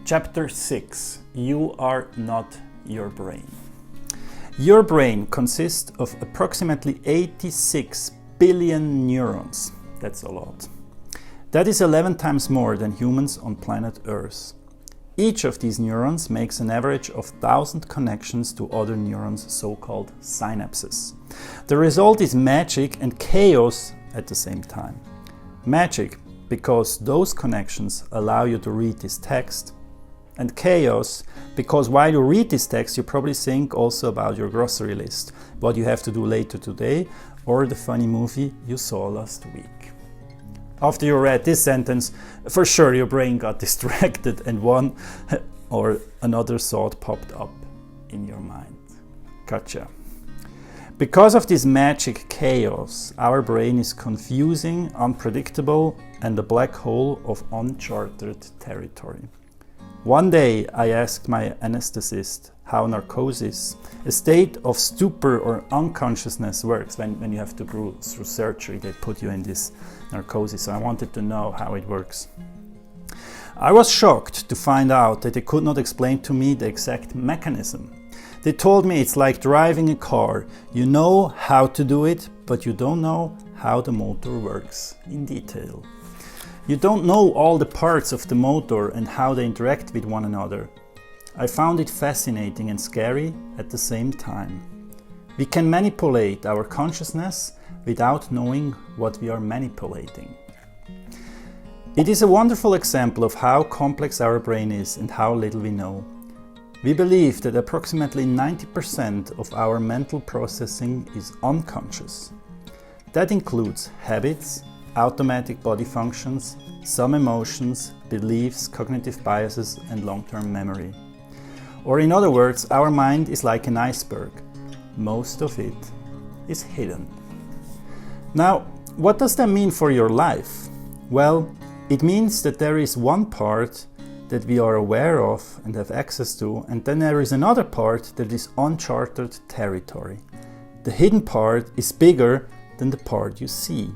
Chapter 6. You are not your brain. Your brain consists of approximately 86 billion neurons. That's a lot. That is 11 times more than humans on planet Earth. Each of these neurons makes an average of 1,000 connections to other neurons, so-called synapses. The result is magic and chaos at the same time. Magic, because those connections allow you to read this text, and chaos, because while you read this text, you probably think also about your grocery list, what you have to do later today, or the funny movie you saw last week. After you read this sentence, for sure your brain got distracted and one or another thought popped up in your mind. Gotcha. Because of this magic chaos, our brain is confusing, unpredictable, and a black hole of uncharted territory. One day I asked my anesthetist how narcosis, a state of stupor or unconsciousness, works when you have to go through surgery. They put you in this narcosis. So I wanted to know how it works. I was shocked to find out that they could not explain to me the exact mechanism. They told me it's like driving a car. You know how to do it, but you don't know how the motor works in detail. You don't know all the parts of the motor and how they interact with one another. I found it fascinating and scary at the same time. We can manipulate our consciousness without knowing what we are manipulating. It is a wonderful example of how complex our brain is and how little we know. We believe that approximately 90% of our mental processing is unconscious. That includes habits, automatic body functions, some emotions, beliefs, cognitive biases, and long-term memory. Or in other words, our mind is like an iceberg. Most of it is hidden. Now, what does that mean for your life? Well, it means that there is one part that we are aware of and have access to, and then there is another part that is uncharted territory. The hidden part is bigger than the part you see.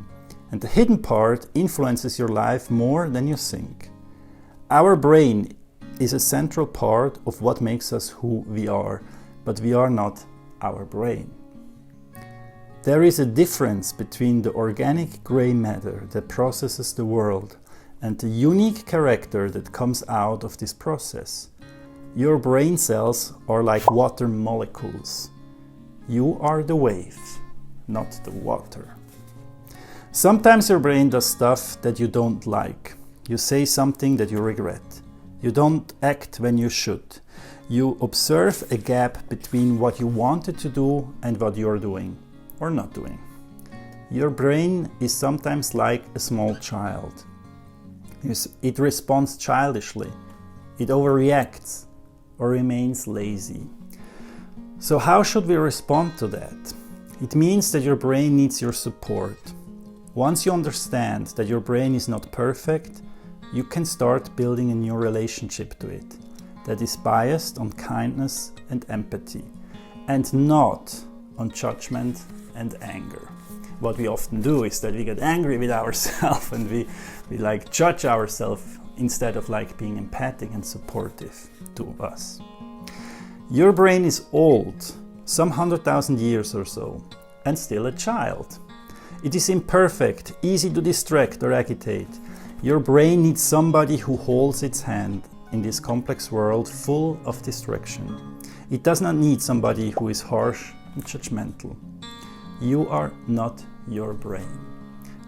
And the hidden part influences your life more than you think. Our brain is a central part of what makes us who we are, but we are not our brain. There is a difference between the organic gray matter that processes the world and the unique character that comes out of this process. Your brain cells are like water molecules. You are the wave, not the water. Sometimes your brain does stuff that you don't like. You say something that you regret. You don't act when you should. You observe a gap between what you wanted to do and what you're doing or not doing. Your brain is sometimes like a small child. It responds childishly. It overreacts or remains lazy. So how should we respond to that? It means that your brain needs your support. Once you understand that your brain is not perfect, you can start building a new relationship to it that is biased on kindness and empathy and not on judgment and anger. What we often do is that we get angry with ourselves and we like judge ourselves instead of like being empathic and supportive to us. Your brain is old, some 100,000 years or so, and still a child. It is imperfect, easy to distract or agitate. Your brain needs somebody who holds its hand in this complex world full of distraction. It does not need somebody who is harsh and judgmental. You are not your brain.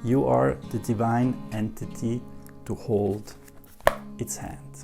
You are the divine entity to hold its hand.